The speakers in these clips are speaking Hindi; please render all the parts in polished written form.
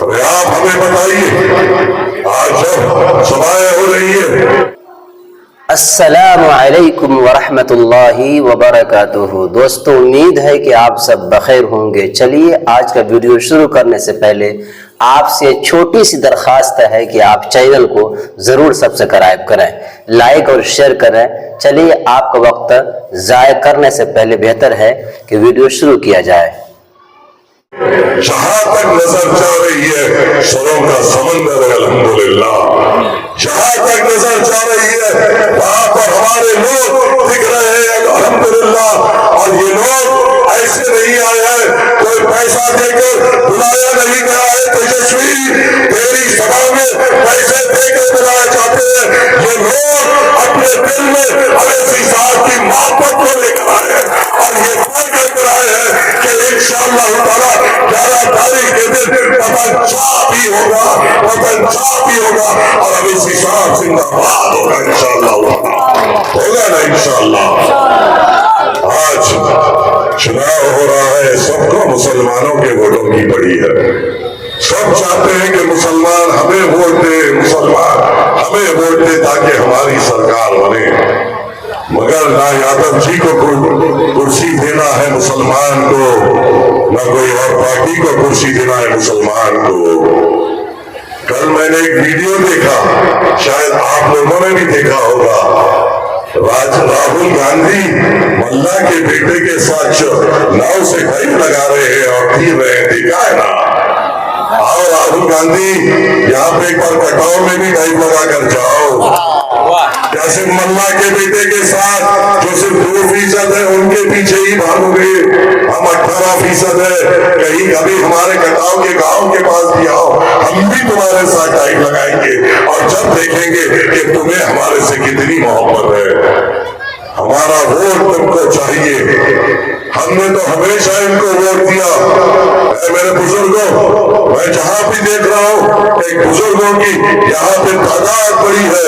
अरे आप हमें बताइए, आज जब सभाएं हो रही है। अस्सलामु अलैकुम वरहमतुल्लाहि वबरकातुहू। दोस्तों, उम्मीद है कि आप सब बखैर होंगे। चलिए, आज का वीडियो शुरू करने से पहले आपसे छोटी सी दरख्वास्त है कि आप चैनल को ज़रूर सब्सक्राइब करें, लाइक और शेयर करें। चलिए, आपका वक्त ज़ाय करने से पहले बेहतर है कि वीडियो शुरू किया जाए। जहां तक नजर जा रही है सरों का समंदर है, अल्हम्दुलिल्लाह। जहां तक नजर जा रही है वहां पर हमारे लोग दिख रहे हैं, अल्हम्दुलिल्लाह। और ये लोग ऐसे नहीं आए हैं, कोई पैसा देकर बुलाया नहीं गया है। तेजस्वी, तेरी सभा में पैसे देकर बुलाए जाते हैं। ये लोग अपने दिल में अवैसी साहब की मोहब्बत को लेकर आए हैं और ये तय कर आए हैं कि इंशाअल्लाह ताला 11 तारीख के दिन वतन छाप ही होगा, वतन छाप ही होगा और अवैसी साहब जिंदाबाद होगा इंशाअल्लाह, होगा ना इंशाअल्लाह। आज चुनाव हो रहा है, सबको मुसलमानों के वोटों की पड़ी है। सब चाहते हैं कि मुसलमान हमें वोट दे, मुसलमान हमें वोट दे ताकि हमारी सरकार बने। मगर ना यादव जी को कुर्सी देना है मुसलमान को, ना कोई और पार्टी को कुर्सी देना है मुसलमान को। कल मैंने एक वीडियो देखा, शायद आप लोगों ने भी देखा होगा। राहुल गांधी मल्ला के बेटे के साथ नाव से कई लगा रहे हैं और तीर रहे हैं, देखा है ना। आओ राहुल गांधी, यहाँ पे एक बार कटाव में भी डाइव लगा कर जाओ। जैसे मल्ला के बेटे के साथ जो सिर्फ 2% है उनके पीछे ही भागोगे, हम 18% है। कहीं कभी हमारे कटाव के गांव के पास भी आओ, हम भी तुम्हारे साथ डाइव लगाएंगे और जब देखेंगे कि तुम्हें हमारे से कितनी मोहब्बत है। हमारा वोट तुमको चाहिए। हमने तो हमेशा इनको वोट दिया। मेरे बुजुर्गों, मैं जहां भी देख रहा हूं एक बुजुर्गों की यहाँ पे तादाद बड़ी है।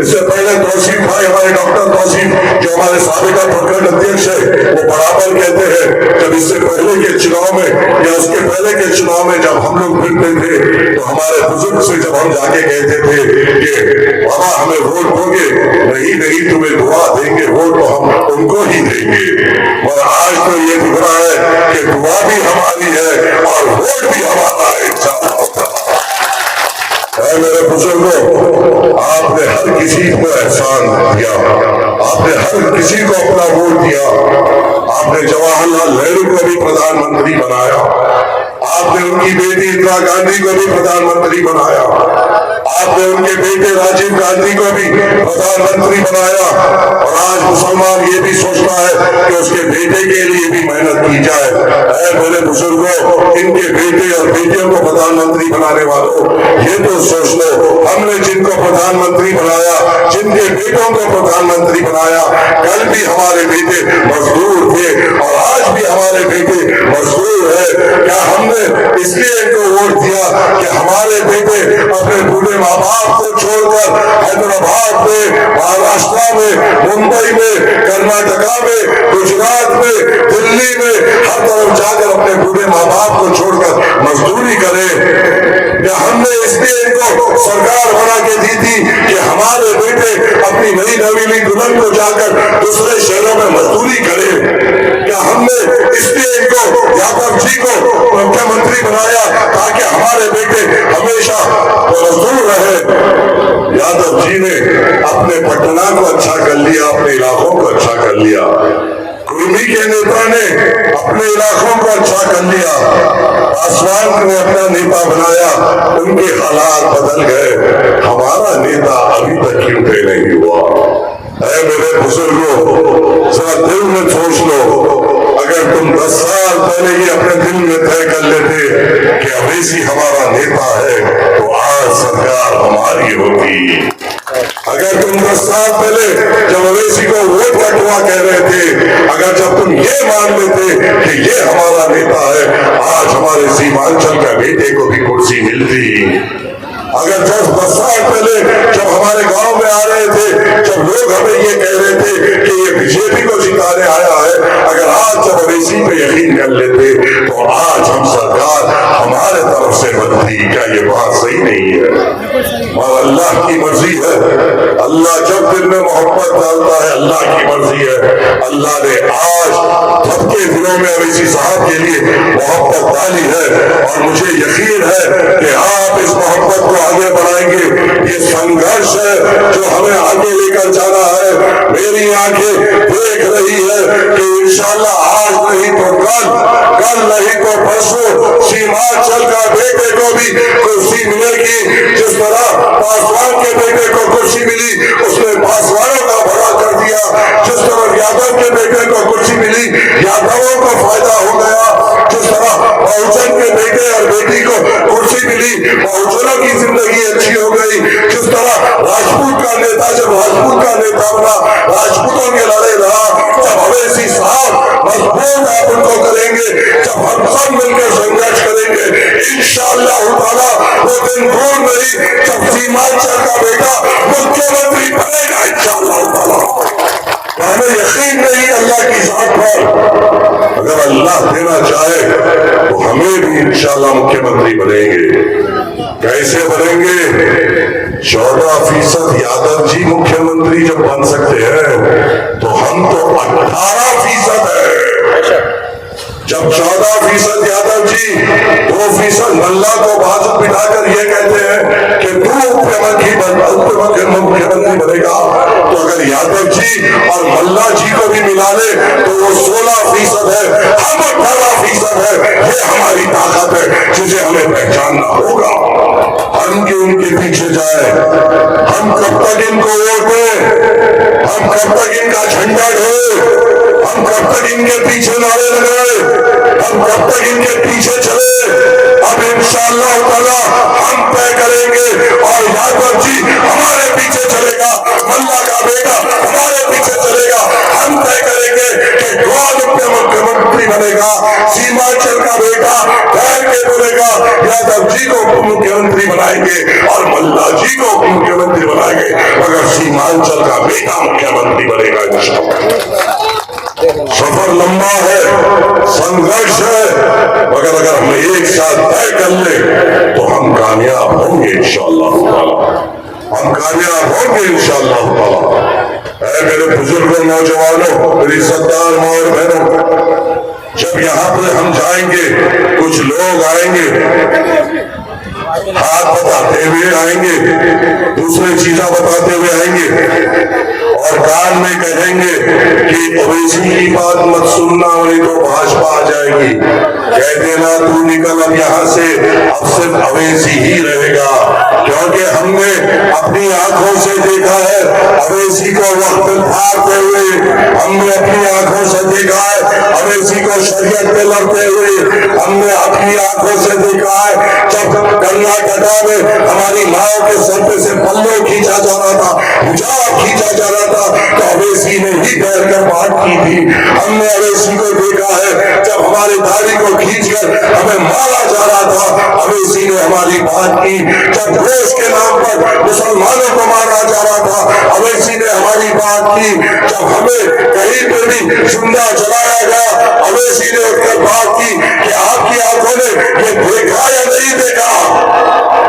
इससे पहले तौसीफ भाई, हमारे डॉक्टर तौसीफ जो हमारे साबिका प्रखंड अध्यक्ष है, वो बराबर कहते हैं जब इससे पहले के चुनाव में या उसके पहले के चुनाव में जब हम लोग मिलते थे तो हमारे बुजुर्ग से जब हम जाके कहते थे कि बाबा हमें वोट दोगे, नहीं तुम्हें दुआ देंगे, वोट तो हम उनको ही देंगे। और आज तो ये दिख रहा है कि दुआ भी हमारी है और वोट भी हमारा है। मेरे बुजुर्गों, आपने हर किसी को एहसान दिया, आपने हर किसी को अपना वोट दिया। आपने जवाहरलाल नेहरू को भी प्रधानमंत्री बनाया, आपने उनकी बेटी इंदिरा गांधी को भी प्रधानमंत्री बनाया, आपने उनके बेटे राजीव गांधी को भी प्रधानमंत्री बनाया। और आज मुसलमान ये भी सोचता है कि उसके बेटे के लिए भी मेहनत की जाए। मेरे बुजुर्गों, इनके बेटे और बेटियों को प्रधानमंत्री बनाने वालों, ये तो सोच लो, हमने जिनको प्रधानमंत्री बनाया, जिनके बेटों को प्रधानमंत्री बनाया, कल भी हमारे बेटे मजदूर थे और आज भी हमारे बेटे मजदूर है। क्या हमने इसलिए इनको वोट दिया कि हमारे बेटे अपने बूढ़े माँ बाप को छोड़कर हैदराबाद में, महाराष्ट्र में, मुंबई में, कर्नाटका में, गुजरात में, दिल्ली में, हर तरफ जाकर अपने बूढ़े माँ बाप को छोड़कर मजदूरी करें? क्या हमने इसलिए इनको सरकार बना के दी थी कि हमारे बेटे अपनी नई नवीली दुल्हन को जाकर दूसरे शहरों में मजदूरी करें? क्या हमने इसलिए इनको यादव जी को मुख्यमंत्री बनाया ताकि हमारे बेटे हमेशा मजदूर रहे? यादव जी ने अपने पटना को अच्छा कर लिया, अपने इलाकों को अच्छा कर लिया। कुर्मी के नेता ने अपने इलाकों को अच्छा कर लिया। पासवान ने अपना नेता बनाया, उनके हालात बदल गए। हमारा नेता अभी तक क्यों तय नहीं हुआ? मेरे बुजुर्गों, जरा दिल में सोच लो, अगर तुम 10 साल पहले ही अपने दिल में तय कर लेते कि अवैसी हमारा नेता है तो आज सरकार हमारी होती। अगर तुम 10 साल पहले जब अवैसी को वोट बटवा कह रहे थे, अगर जब तुम ये मान लेते कि ये हमारा नेता है, आज हमारे सीमांचल का बेटे को भी कुर्सी मिलती। अगर 10 साल पहले जब हमारे गांव में आ रहे थे, जब लोग हमें ये कह रहे थे कि ये बीजेपी को जिताने आया है, अगर आज जब अवैसी पे यकीन कर लेते तो आज हम सरकार हमारे तरफ से बनती। ये बात सही नहीं है। और अल्लाह की मर्जी है, अल्लाह जब दिल में मोहब्बत डालता है अल्लाह की मर्जी है। अल्लाह ने आज सबके दिलों में अवैसी साहब के लिए मोहब्बत डाली है और मुझे यकीन है कि आप इस मोहब्बत को आगे बढ़ाएंगे। ये संघर्ष है जो हमें आगे लेकर जाना है। मेरी आंखें देख रही है कि इंशाल्लाह आज नहीं तो कल नहीं तो परसों सीमांचल का बेटे को भी कुर्सी मिलेगी। जिस तरह पासवान के बेटे को कुर्सी मिली उसने पासवानों का भला कर दिया, जिस तरह यादव के बेटे को कुर्सी मिली यादवों को फायदा हो गया, जिस तरह बहुजन के बेटे और बेटी को कुर्सी मिली बहुजनों की जिंदगी अच्छी हो गई, जिस तरह राजपूत का नेता जब राजपूत का नेता बना राजपूतों के लड़े रहा, जब अवैसी साहब मजबूत आप उनको करेंगे, जब हम सब मिलकर संघर्ष करेंगे इंशाअल्लाह ताला वो दिन दूर नहीं जब सीमांचल का बेटा मुख्यमंत्री बनेगा इंशाअल्लाह ताला। हमें यकीन नहीं अल्लाह की जात पर, अगर अल्लाह देना चाहे तो हमें भी इंशाअल्लाह मुख्यमंत्री बनेंगे। कैसे बनेंगे? 14% यादव जी मुख्यमंत्री जब बन सकते हैं तो हम तो 18% है। जब 14% यादव जी 2% मल्ला को बाजू बिठाकर ये कहते हैं कि तू मुख्यमंत्री बनेगा, तो अगर यादव जी और मल्ला जी को भी मिला ले तो वो 16% है, हम 18% है। ये हमारी ताकत है जिसे हमें पहचानना होगा। हम क्यों उनके पीछे जाए? हम कब तक इनको वोट दें? हम कब तक इनका झंडा ढोए? हम कब तक इनके पीछे नारे लगाए? हम कब तक इनके पीछे चले? अब इंशाअल्लाह ताला हम तय करेंगे और यादव जी हमारे पीछे चलेगा, मल्ला का बेटा हमारे पीछे चलेगा। हम तय करेंगे कि कौन मुख्यमंत्री बनेगा। सीमांचल का बेटा ठहर के बोलेगा यादव जी को मुख्यमंत्री बनाएंगे और मल्ला जी को मुख्यमंत्री बनाएंगे, मगर सीमांचल का बेटा मुख्यमंत्री बनेगा इंशाअल्लाह। सफर लंबा है, संघर्ष है, मगर अगर हम एक साथ तय कर ले तो हम कामयाब होंगे इंशाअल्लाह ताला। हम कामयाब होंगे इंशाअल्लाह ताला। ऐ मेरे बुजुर्गों, नौजवानों, मेरी सरदार माँ और बहनों, जब यहाँ पे हम जाएंगे कुछ लोग आएंगे हाथ बताते हुए आएंगे, दूसरे चीजा बताते हुए आएंगे और कान में कहेंगे कि ओवैसी की बात मत सुनना नहीं तो भाजपा आ जाएगी। कह देना तू निकल अब यहाँ से, अब सिर्फ अवैसी ही रहेगा, क्योंकि हमने अपनी आंखों से देखा है अवैसी को वक्त फाड़ते हुए, हमने अपनी आंखों से देखा है अवैसी को शरीयत पे लड़ते हुए, हमने अपनी आंखों से देखा है जब कर्नाटका में हमारी माओ के सर पे से पल्लो खींचा जा रहा था, हिजाब खींचा जा रहा था, तो अवैसी ने ही बैठ कर बात की थी। हमने अवैसी को देखा है जब हमारी दाढ़ी को खींचकर हमें मारा जा रहा था, अवैसी ने हमारी बात की। जब देश के नाम पर मुसलमानों को मारा जा रहा था, अवैसी ने हमारी बात की। जब हमें कहीं पर भी जिंदा जलाया गया, अवैसी ने उसकर बात की कि आपकी आंखों ने ये देखा या नहीं देखा?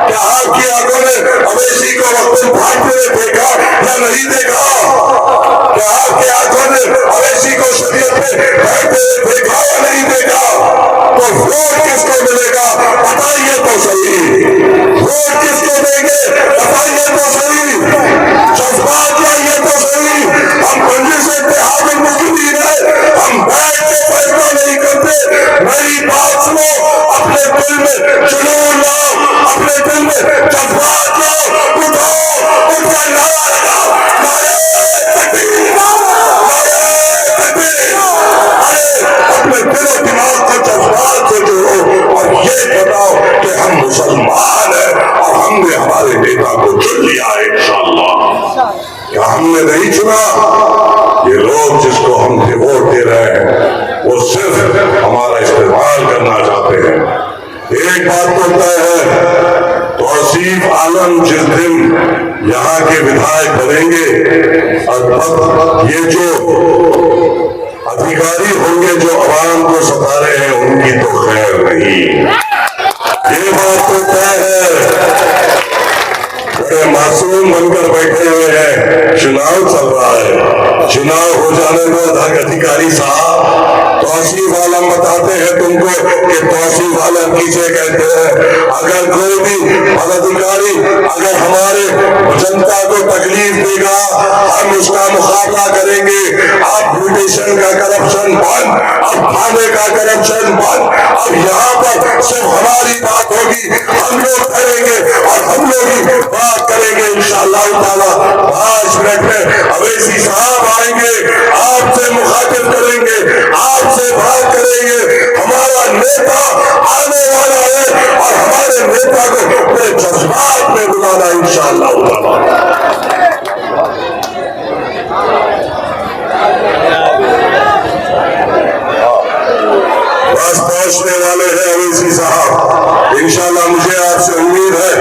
क्या आपकी आंखों ने अवैसी को वक्त भागते हुए देखा या नहीं देखा? क्या आपकी आंखों ने अवैसी को शरीयत पे बैठते हुए देखा या नहीं देखा? तो वोट किसको मिलेगा बताइए तो सही। वोट किसको देंगे बताइए तो सही। जज्बात लाइए तो सही। हम मजलिस इत्तेहाद मुस्लिमीन है, हम बैठ के फैसला नहीं करते। मेरी बात सुनो, अपने दिल में जुनून लाओ, अपने दिल में जज्बात लाओ, उठो, उठकर नारा लगाओ, नारे तकबीर, नारे तकबीर। अरे अपने दिल और दिमाग को जज्बात से जोड़ो और ये बताओ कि हम मुसलमान हैं और हमने हमारे नेता को चुन लिया है इंशाअल्लाह। क्या हमने नहीं चुना? ये लोग जिसको हम वोट दे रहे हैं वो सिर्फ हमारा इस्तेमाल करना चाहते हैं। एक बात तो तय है, तौसीफ आलम जिस दिन यहाँ के विधायक बनेंगे और ये जो अधिकारी होंगे जो आवाम को सता रहे हैं उनकी तो खैर नहीं। ये बात तो तय है। बड़े मासूम बनकर बैठे हुए हैं, चुनाव चल रहा है, चुनाव हो जाने दो अधिकारी साहब। तौसीफ आलम बताते हैं तुमको कि तौसीफ आलम किसे कहते हैं। अगर कोई भी पदाधिकारी अगर हमारे जनता को तकलीफ देगा, हम उसका मुकाबला करेंगे। अब ब्यूटिशियन का करप्शन बंद, अब थाने का करप्शन बंद, अब यहाँ पर सिर्फ हमारी बात होगी, हम लोग करेंगे और हम लोग ही बात करेंगे इंशाअल्लाह ताला। 5 मिनट में अवैसी साहब आएंगे, आपसे मुखातिब करेंगे, आपसे बात करेंगे। हमारा नेता आने वाला है और हमारे नेता को अपने जज्बात में बुलाना इंशाअल्लाह ताला। बस पहुंचने वाले हैं अवैसी साहब, इंशाअल्लाह। मुझे आपसे उम्मीद है,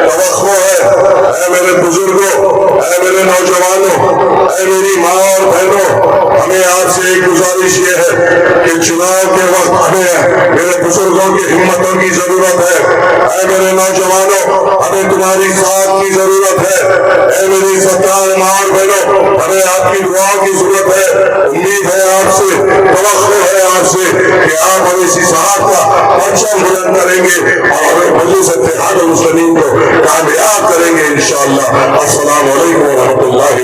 तवक्को है मेरे बुजुर्गों, है मेरे नौजवानों, है मेरी माँ और बहनों, हमें आपसे एक गुजारिश ये है कि चुनाव के वक्त हमें मेरे बुजुर्गों की हिम्मतों की जरूरत है मेरे नौजवानों, हमें तुम्हारी साथ की जरूरत है मेरी सरकार माँ और बहनों, हमें आपकी दुआओं की जरूरत है। उम्मीद है आपसे, तवक्को है आपसे कि आप अवैसी साहब का परचम बुलंद करेंगे और हमें मजलिस इत्तेहाद मुस्लिमीन को कामयाब करेंगे इंशाअल्लाह। अस्सलाम वालेकुम व रहमतुल्लाहि।